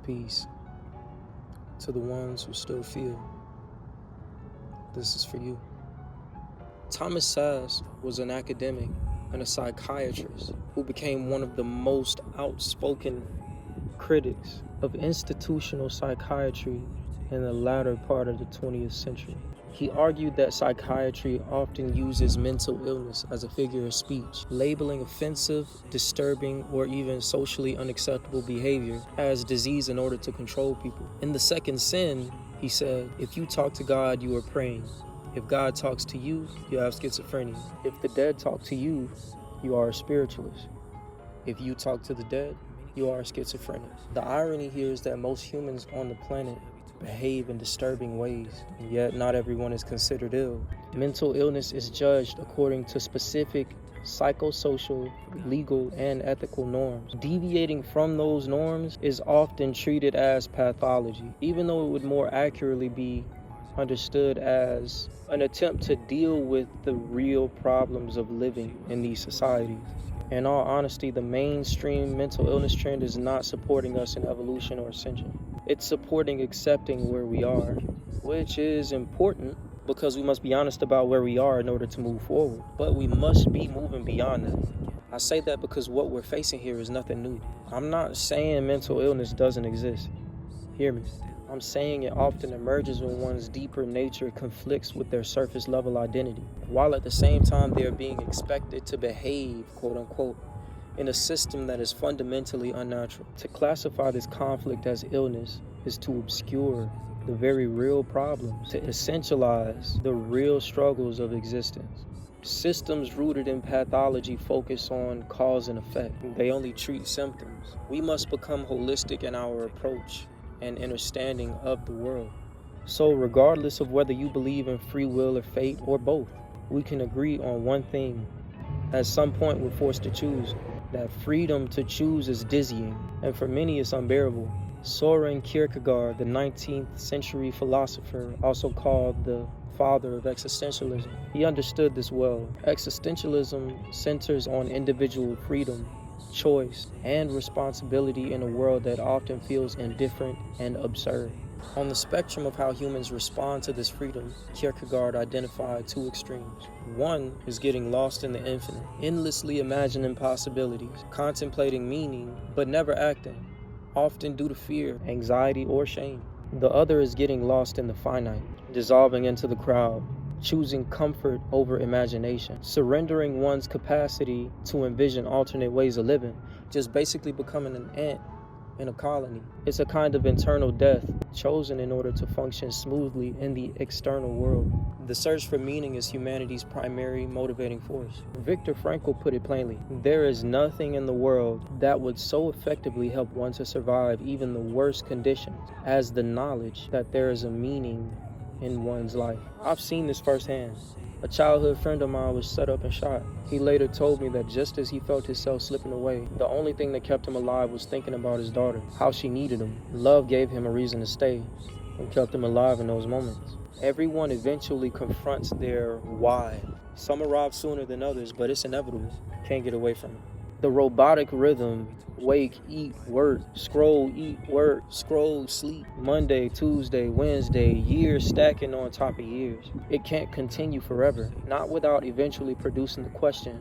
Peace to the ones who still feel. This is for you. Thomas Szasz was an academic and a psychiatrist who became one of the most outspoken critics of institutional psychiatry in the latter part of the 20th century. He argued that psychiatry often uses mental illness as a figure of speech, labeling offensive, disturbing, or even socially unacceptable behavior as disease in order to control people. In The Second Sin, he said, if you talk to God, you are praying. If God talks to you, you have schizophrenia. If the dead talk to you, you are a spiritualist. If you talk to the dead, you are schizophrenic. The irony here is that most humans on the planet behave in disturbing ways, and yet not everyone is considered ill. Mental illness is judged according to specific psychosocial, legal, and ethical norms. Deviating from those norms is often treated as pathology, even though it would more accurately be understood as an attempt to deal with the real problems of living in these societies. In all honesty, the mainstream mental illness trend is not supporting us in evolution or ascension. It's supporting accepting where we are, which is important because we must be honest about where we are in order to move forward. But we must be moving beyond that. I say that because what we're facing here is nothing new. I'm not saying mental illness doesn't exist. Hear me. I'm saying it often emerges when one's deeper nature conflicts with their surface level identity, while at the same time they are being expected to behave, quote unquote, in a system that is fundamentally unnatural. To classify this conflict as illness is to obscure the very real problems, to essentialize the real struggles of existence. Systems rooted in pathology focus on cause and effect. They only treat symptoms. We must become holistic in our approach and understanding of the world. So regardless of whether you believe in free will or fate or both, we can agree on one thing. At some point we're forced to choose. That freedom to choose is dizzying, and for many it's unbearable. Søren Kierkegaard, the 19th century philosopher, also called the father of existentialism, he understood this well. Existentialism centers on individual freedom, choice, and responsibility in a world that often feels indifferent and absurd. On the spectrum of how humans respond to this freedom, Kierkegaard identified two extremes. One is getting lost in the infinite, endlessly imagining possibilities, contemplating meaning, but never acting, often due to fear, anxiety, or shame. The other is getting lost in the finite, dissolving into the crowd, choosing comfort over imagination, surrendering one's capacity to envision alternate ways of living, just basically becoming an ant in a colony. It's a kind of internal death, chosen in order to function smoothly in the external world. The search for meaning is humanity's primary motivating force. Viktor Frankl put it plainly, there is nothing in the world that would so effectively help one to survive even the worst conditions as the knowledge that there is a meaning in one's life. I've seen this firsthand. A childhood friend of mine was set up and shot. He later told me that just as he felt himself slipping away, the only thing that kept him alive was thinking about his daughter, how she needed him. Love gave him a reason to stay and kept him alive in those moments. Everyone eventually confronts their why. Some arrive sooner than others, but it's inevitable. Can't get away from it. The robotic rhythm, wake, eat, work, scroll, eat, work, scroll, sleep, Monday, Tuesday, Wednesday, years stacking on top of years. It can't continue forever, not without eventually producing the question,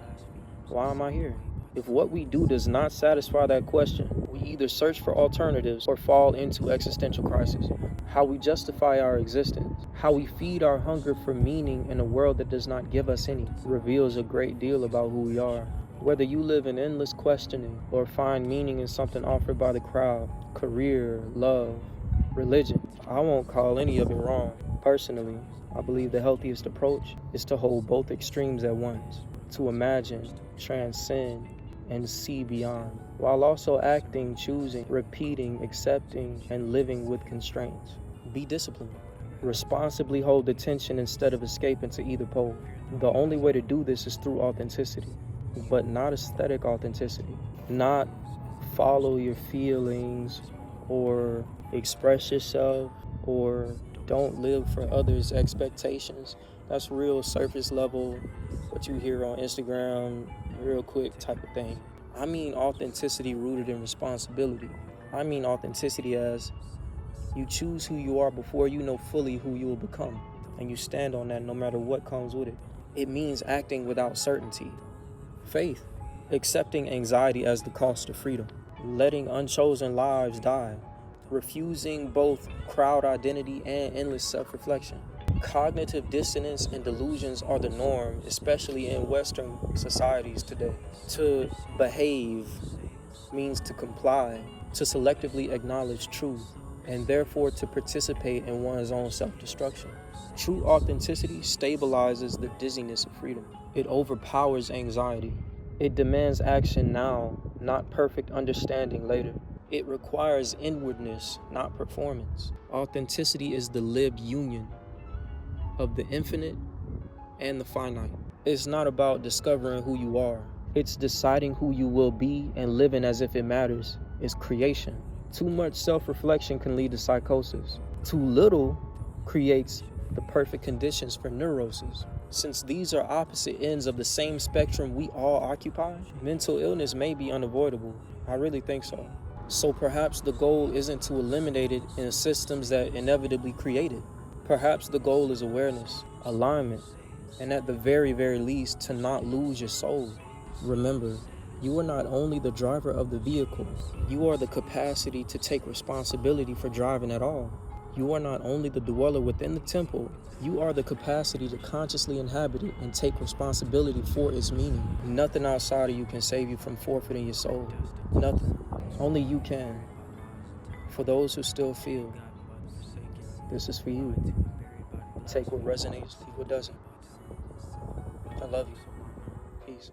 why am I here? If what we do does not satisfy that question, we either search for alternatives or fall into existential crisis. How we justify our existence, how we feed our hunger for meaning in a world that does not give us any, reveals a great deal about who we are. Whether you live in endless questioning or find meaning in something offered by the crowd, career, love, religion, I won't call any of it wrong. Personally, I believe the healthiest approach is to hold both extremes at once, to imagine, transcend, and see beyond, while also acting, choosing, repeating, accepting, and living with constraints. Be disciplined. Responsibly hold attention instead of escaping to either pole. The only way to do this is through authenticity, but not aesthetic authenticity. Not follow your feelings or express yourself or don't live for others' expectations. That's real surface level, what you hear on Instagram, real quick type of thing. I mean authenticity rooted in responsibility. I mean authenticity as you choose who you are before you know fully who you will become, and you stand on that no matter what comes with it. It means acting without certainty. Faith, accepting anxiety as the cost of freedom, letting unchosen lives die, refusing both crowd identity and endless self-reflection. Cognitive dissonance and delusions are the norm, especially in Western societies today. To behave means to comply, to selectively acknowledge truth, and therefore to participate in one's own self-destruction. True authenticity stabilizes the dizziness of freedom. It overpowers anxiety. It demands action now, not perfect understanding later. It requires inwardness, not performance. Authenticity is the lived union of the infinite and the finite. It's not about discovering who you are. It's deciding who you will be and living as if it matters. It's creation. Too much self-reflection can lead to psychosis. Too little creates the perfect conditions for neurosis. Since these are opposite ends of the same spectrum we all occupy, mental illness may be unavoidable. I really think so. So perhaps the goal isn't to eliminate it in systems that inevitably create it. Perhaps the goal is awareness, alignment, and at the very, very least, to not lose your soul. Remember, you are not only the driver of the vehicle, you are the capacity to take responsibility for driving at all. You are not only the dweller within the temple, you are the capacity to consciously inhabit it and take responsibility for its meaning. Nothing outside of you can save you from forfeiting your soul. Nothing. Only you can. For those who still feel, this is for you. Take what resonates, leave what doesn't. I love you. Peace.